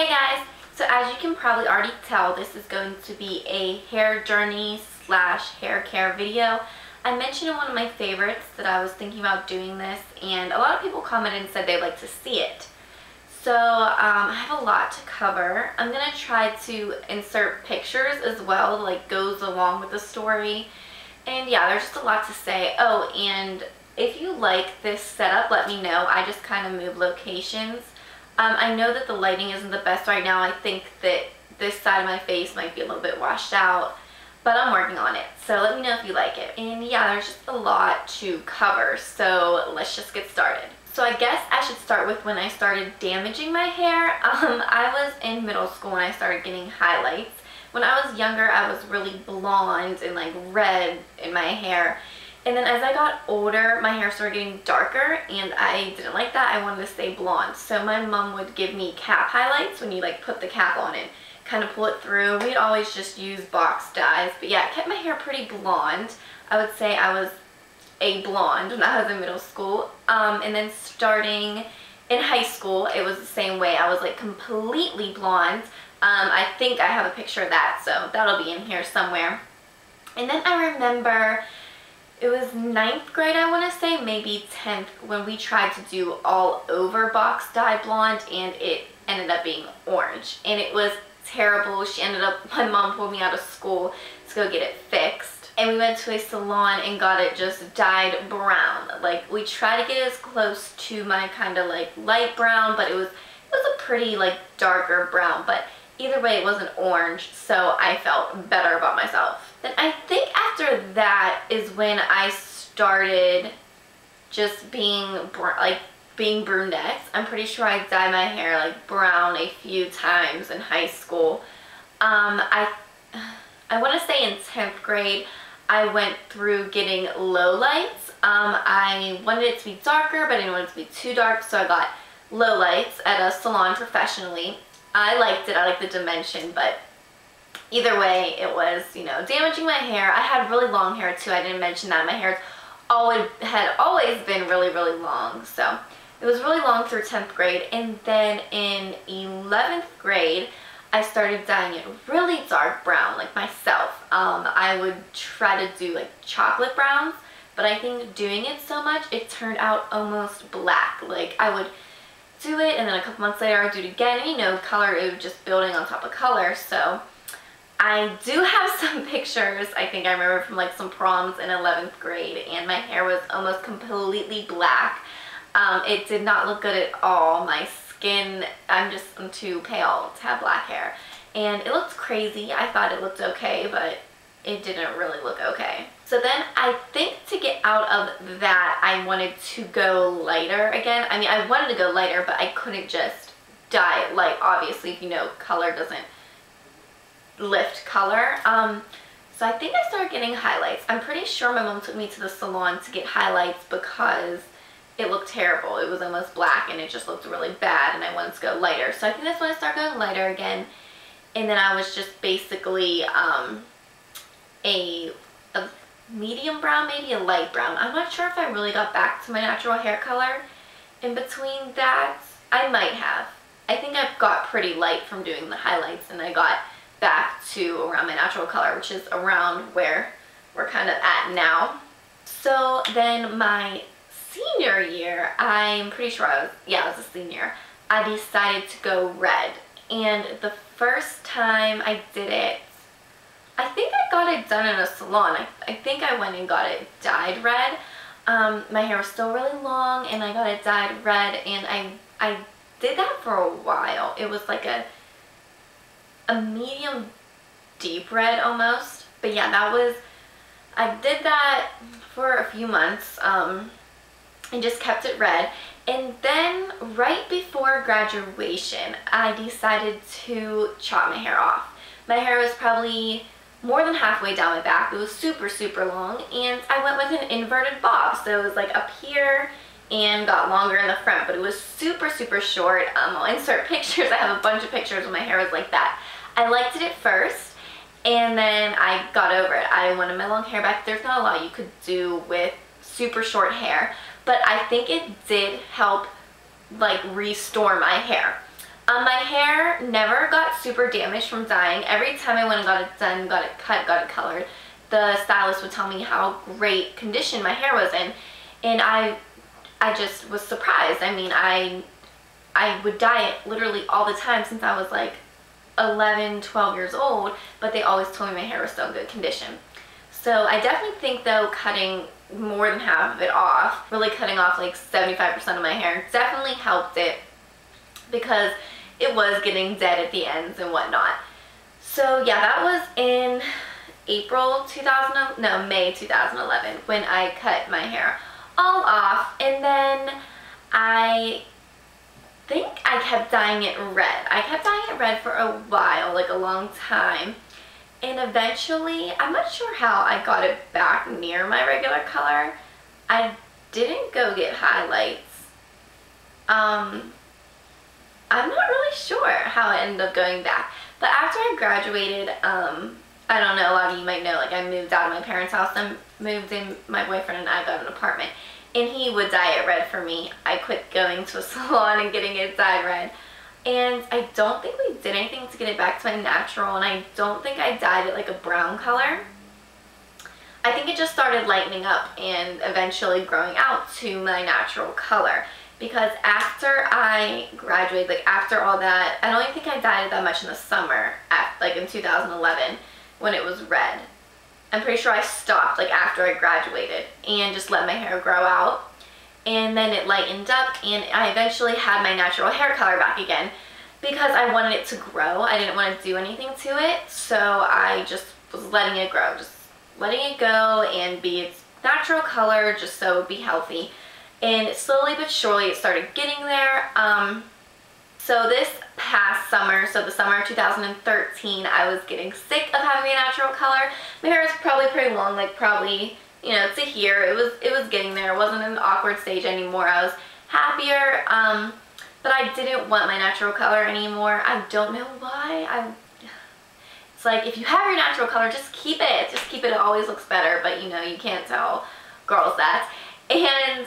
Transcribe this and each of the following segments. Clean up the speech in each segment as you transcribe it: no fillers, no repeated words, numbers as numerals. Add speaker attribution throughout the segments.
Speaker 1: Hey guys! So as you can probably already tell, this is going to be a hair journey slash hair care video. I mentioned in one of my favorites that I was thinking about doing this, and a lot of people commented and said they'd like to see it. So I have a lot to cover. I'm going to try to insert pictures as well, like goes along with the story. And yeah, there's just a lot to say. Oh, and if you like this setup, let me know. I just kind of move locations. I know that the lighting isn't the best right now. I think that this side of my face might be a little bit washed out, but I'm working on it. So let me know if you like it. And yeah, there's just a lot to cover, so let's just get started. So I guess I should start with when I started damaging my hair. I was in middle school when I started getting highlights. When I was younger, I was really blonde and like red in my hair. And then as I got older, my hair started getting darker, and I didn't like that. I wanted to stay blonde. So my mom would give me cap highlights when you like put the cap on and kind of pull it through. We'd always just use box dyes. But yeah, it kept my hair pretty blonde. I would say I was a blonde when I was in middle school. And then starting in high school, it was the same way. I was like completely blonde. I think I have a picture of that, so that'll be in here somewhere. And then I remember it was 9th grade, I want to say, maybe 10th, when we tried to do all over box dye blonde, and it ended up being orange. And it was terrible. My mom pulled me out of school to go get it fixed. And we went to a salon and got it just dyed brown. Like, we tried to get it as close to my kind of like light brown, but it was a pretty like darker brown. But either way, it wasn't orange, so I felt better about myself. Then I think after that is when I started just being brunette. I'm pretty sure I dyed my hair like brown a few times in high school. I want to say in 10th grade, I went through getting lowlights. I wanted it to be darker, but I didn't want it to be too dark, so I got lowlights at a salon professionally. I liked it. I liked the dimension, but either way, it was, you know, damaging my hair. I had really long hair too. I didn't mention that. My hair had always been really, really long. So it was really long through 10th grade. And then in 11th grade, I started dyeing it really dark brown, like myself. I would try to do like chocolate browns, but I think doing it so much, it turned out almost black. Like, I would do it, and then a couple months later I'd do it again, and you know, color, it was just building on top of color. So I do have some pictures, I think I remember, from like some proms in 11th grade, and my hair was almost completely black. It did not look good at all. My skin, I'm too pale to have black hair, and it looked crazy. I thought it looked okay, but it didn't really look okay. So then I think to get out of that, I wanted to go lighter again. I mean, I wanted to go lighter, but I couldn't just dye it light. Obviously, you know, color doesn't lift color. So I think I started getting highlights. I'm pretty sure my mom took me to the salon to get highlights because it looked terrible. It was almost black and it just looked really bad, and I wanted to go lighter. So I think that's when I started going lighter again. And then I was just basically a medium brown, maybe a light brown. I'm not sure if I really got back to my natural hair color in between that. I might have. I think I've got pretty light from doing the highlights, and I got back to around my natural color, which is around where we're kind of at now. So then my senior year, I'm pretty sure I was a senior, I decided to go red. And the first time I did it, I think I got it done in a salon. I think I went and got it dyed red. My hair was still really long, and I got it dyed red, and I did that for a while. It was like a medium deep red almost. But yeah, I did that for a few months and just kept it red. And then right before graduation, I decided to chop my hair off. My hair was probably more than halfway down my back. It was super, super long, and I went with an inverted bob. So it was like up here and got longer in the front, but it was super, super short. I'll insert pictures. I have a bunch of pictures when my hair was like that. I liked it at first, and then I got over it. I wanted my long hair back. There's not a lot you could do with super short hair, but I think it did help like restore my hair. My hair never got super damaged from dyeing. Every time I went and got it done, got it cut, got it colored, the stylist would tell me how great condition my hair was in, and I just was surprised. I mean, I would dye it literally all the time since I was like 11, 12 years old, but they always told me my hair was still in good condition. So I definitely think though cutting more than half of it off, really cutting off like 75% of my hair, definitely helped it, because it was getting dead at the ends and whatnot. So yeah, that was in May 2011 when I cut my hair all off, and then I think I kept dyeing it red. I kept dyeing it red for a while, like a long time, and eventually, I'm not sure how I got it back near my regular color. I didn't go get highlights. I'm not really sure how it ended up going back, but after I graduated, I don't know, a lot of you might know, like I moved out of my parents' house and moved in, my boyfriend and I got an apartment, and he would dye it red for me. I quit going to a salon and getting it dyed red, and I don't think we did anything to get it back to my natural, and I don't think I dyed it like a brown color. I think it just started lightening up and eventually growing out to my natural color, because after I graduated, like after all that, I don't even think I dyed it that much in the summer, like in 2011 when it was red. I'm pretty sure I stopped like after I graduated and just let my hair grow out, and then it lightened up, and I eventually had my natural hair color back again because I wanted it to grow. I didn't want to do anything to it, so I just was letting it grow, just letting it go and be its natural color just so it would be healthy. And slowly but surely it started getting there. So this past summer, so the summer of 2013, I was getting sick of having a natural color. My hair is probably pretty long, like probably, you know, to here. It was getting there. It wasn't an awkward stage anymore. I was happier, but I didn't want my natural color anymore. I don't know why. It's like, if you have your natural color, just keep it. Just keep it. It always looks better, but you know, you can't tell girls that. And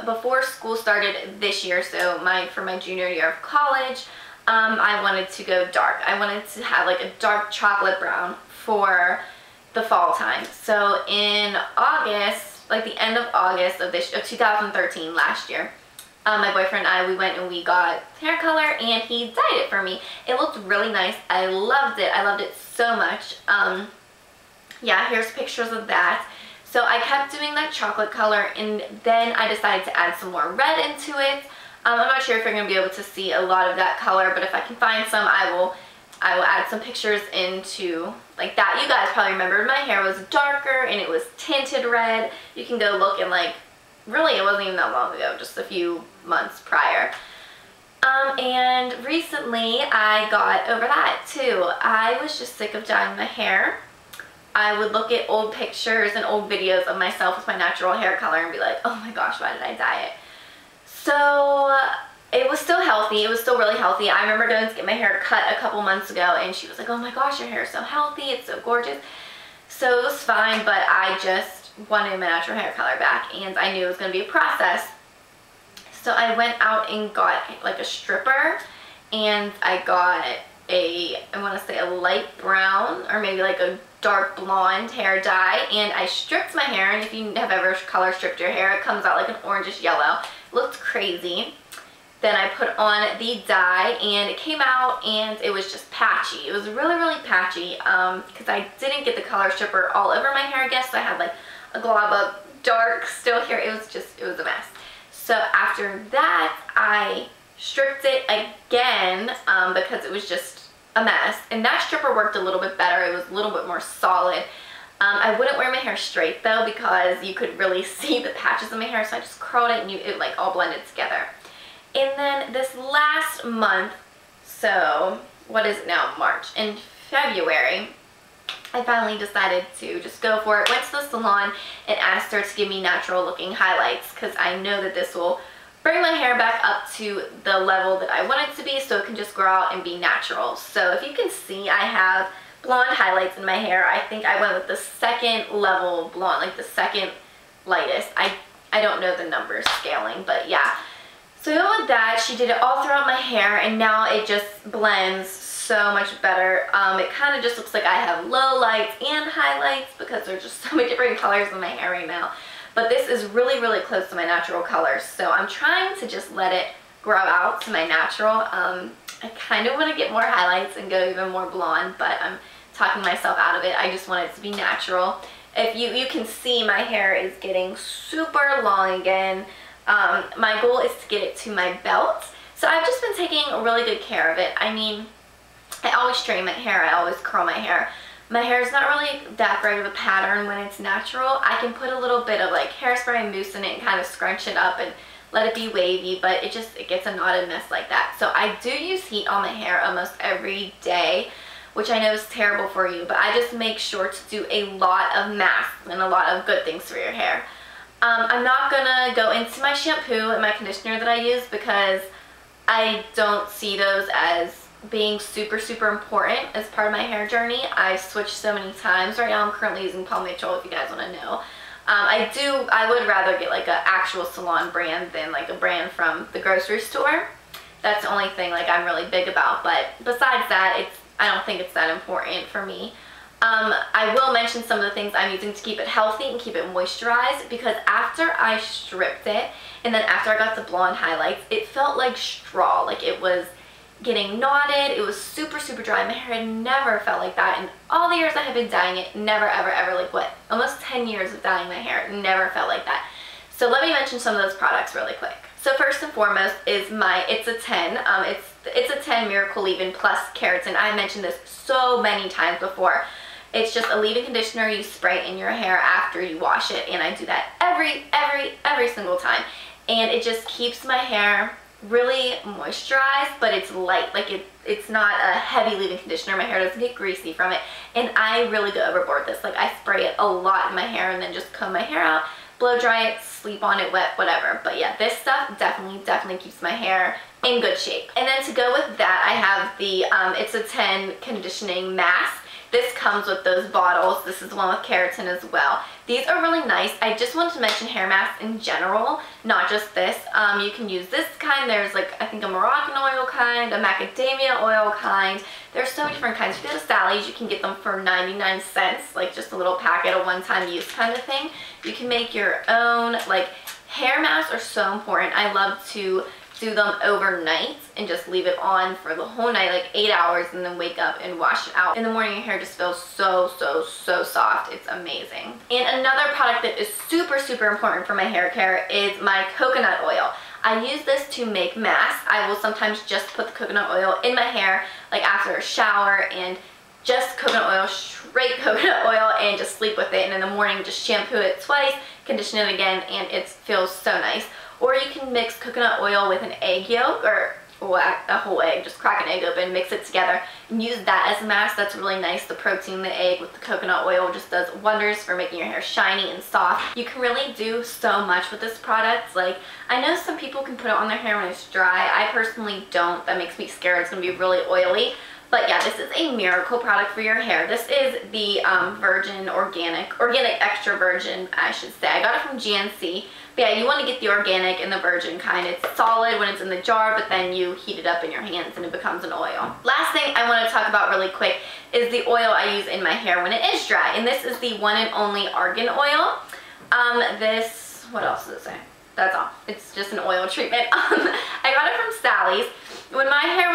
Speaker 1: before school started this year, so for my junior year of college, I wanted to go dark. I wanted to have like a dark chocolate brown for the fall time. So in August, like the end of August of 2013, last year, my boyfriend and I, we went and we got hair color, and he dyed it for me. It looked really nice. I loved it. I loved it so much. Yeah, here's pictures of that. So I kept doing that chocolate color, and then I decided to add some more red into it. I'm not sure if you're going to be able to see a lot of that color, but if I can find some, I will add some pictures into like that. You guys probably remember my hair was darker and it was tinted red. You can go look, and like, really it wasn't even that long ago, just a few months prior. And recently I got over that too. I was just sick of dyeing my hair. I would look at old pictures and old videos of myself with my natural hair color and be like, oh my gosh, why did I dye it? So it was still healthy. It was still really healthy. I remember going to get my hair cut a couple months ago, and she was like, oh my gosh, your hair is so healthy. It's so gorgeous. So it was fine, but I just wanted my natural hair color back, and I knew it was going to be a process. So I went out and got like a stripper, and I got I want to say a light brown or maybe like a dark blonde hair dye, and I stripped my hair, and if you have ever color stripped your hair, it comes out like an orangish yellow. It looked crazy. Then I put on the dye, and it came out, and it was just patchy. It was really, really patchy because I didn't get the color stripper all over my hair, I guess, so I had like a glob of dark still here. It was a mess. So after that, I stripped it again because it was just a mess, and that stripper worked a little bit better. It was a little bit more solid. I wouldn't wear my hair straight though because you could really see the patches in my hair, so I just curled it and it like all blended together. And then this last month, so what is it now, March, in February, I finally decided to just go for it. Went to the salon and asked her to give me natural looking highlights because I know that this will bring my hair back up to the level that I want it to be, so it can just grow out and be natural. So if you can see, I have blonde highlights in my hair. I think I went with the second level blonde, like the second lightest. I don't know the numbers scaling, but yeah. So with that, she did it all throughout my hair, and now it just blends so much better. It kind of just looks like I have low lights and highlights because there's just so many different colors in my hair right now. But this is really, really close to my natural colors, so I'm trying to just let it grow out to my natural. I kind of want to get more highlights and go even more blonde, but I'm talking myself out of it. I just want it to be natural. If you can see, my hair is getting super long again. My goal is to get it to my belt. So I've just been taking really good care of it. I mean, I always straighten my hair. I always curl my hair. My hair is not really that great of a pattern when it's natural. I can put a little bit of like hairspray and mousse in it and kind of scrunch it up and let it be wavy, but it gets a knotted mess like that. So I do use heat on my hair almost every day, which I know is terrible for you, but I just make sure to do a lot of masks and a lot of good things for your hair. I'm not gonna go into my shampoo and my conditioner that I use because I don't see those as being super, super important as part of my hair journey. I've switched so many times. Right now I'm currently using Paul Mitchell, if you guys want to know. I would rather get like an actual salon brand than like a brand from the grocery store. That's the only thing like I'm really big about, but besides that, I don't think it's that important for me. I will mention some of the things I'm using to keep it healthy and keep it moisturized, because after I stripped it and then after I got the blonde highlights, it felt like straw. Like it was getting knotted. It was super, super dry. My hair had never felt like that in all the years I have been dyeing it. Never, ever, ever, like what, almost 10 years of dyeing my hair. It never felt like that. So let me mention some of those products really quick. So first and foremost is my It's a 10. It's a 10 Miracle Leave-In Plus Keratin. I mentioned this so many times before. It's just a leave-in conditioner you spray in your hair after you wash it, and I do that every single time. And it just keeps my hair really moisturized, but it's light. Like it's not a heavy leave-in conditioner. My hair doesn't get greasy from it, and I really go overboard this. Like I spray it a lot in my hair and then just comb my hair out, blow dry it, sleep on it wet, whatever. But yeah, this stuff definitely keeps my hair in good shape. And then to go with that, I have the It's a 10 conditioning mask. This comes with those bottles. This is the one with keratin as well. These are really nice. I just wanted to mention hair masks in general, not just this. You can use this kind. There's like, I think a Moroccan oil kind, a macadamia oil kind. There's so many different kinds. If you go to Sally's, you can get them for 99 cents, like just a little packet, a one-time use kind of thing. You can make your own. Like, hair masks are so important. I love to do them overnight and just leave it on for the whole night, like 8 hours, and then wake up and wash it out. In the morning, your hair just feels so soft. It's amazing. And another product that is super important for my hair care is my coconut oil. I use this to make masks. I will sometimes just put the coconut oil in my hair, like after a shower, and just coconut oil, straight coconut oil, and just sleep with it. And in the morning, just shampoo it twice, condition it again, and it feels so nice. Or you can mix coconut oil with an egg yolk, or a whole egg. Just crack an egg open, mix it together, and use that as a mask. That's really nice. The protein in the egg with the coconut oil just does wonders for making your hair shiny and soft. You can really do so much with this product. Like, I know some people can put it on their hair when it's dry. I personally don't. That makes me scared it's going to be really oily. But yeah, this is a miracle product for your hair. This is the virgin organic extra virgin, I should say. I got it from GNC. But yeah, you want to get the organic and the virgin kind. It's solid when it's in the jar, but then you heat it up in your hands and it becomes an oil. Last thing I want to talk about really quick is the oil I use in my hair when it is dry. And this is the one and only argan oil. What else does it say? That's all. It's just an oil treatment. I got it from Sally's. When my hair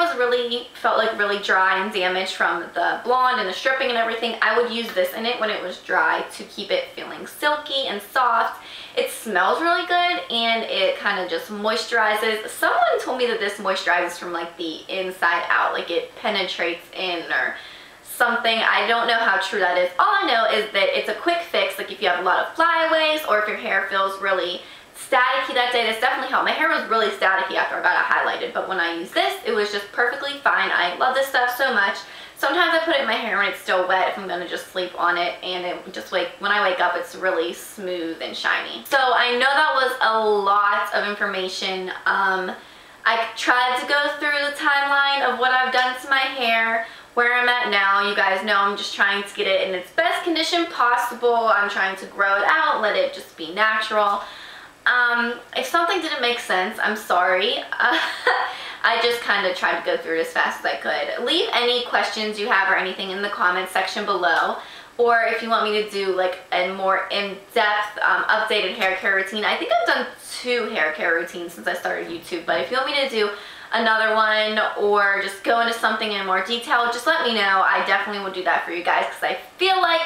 Speaker 1: felt like really dry and damaged from the blonde and the stripping and everything, I would use this in it when it was dry to keep it feeling silky and soft. It smells really good, and it kind of just moisturizes. Someone told me that this moisturizes from like the inside out, like it penetrates in or something. I don't know how true that is. All I know is that it's a quick fix, like if you have a lot of flyaways or if your hair feels really staticky that day. This definitely helped. My hair was really staticky after I got it highlighted, but when I used this, it was just perfectly fine. I love this stuff so much. Sometimes I put it in my hair when it's still wet if I'm going to just sleep on it, and it just when I wake up, it's really smooth and shiny. So I know that was a lot of information. I tried to go through the timeline of what I've done to my hair, where I'm at now. You guys know I'm just trying to get it in its best condition possible. I'm trying to grow it out, let it just be natural. If something didn't make sense, I'm sorry. I just kind of tried to go through it as fast as I could. Leave any questions you have or anything in the comments section below. Or if you want me to do like a more in-depth updated hair care routine. I think I've done 2 hair care routines since I started YouTube, but if you want me to do another one or just go into something in more detail, just let me know. I definitely will do that for you guys because I feel like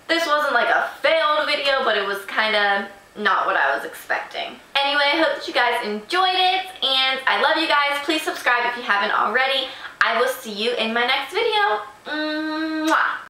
Speaker 1: this wasn't like a failed video, but it was kind of not what I was expecting. Anyway, I hope that you guys enjoyed it, and I love you guys. Please subscribe if you haven't already. I will see you in my next video. Mwah!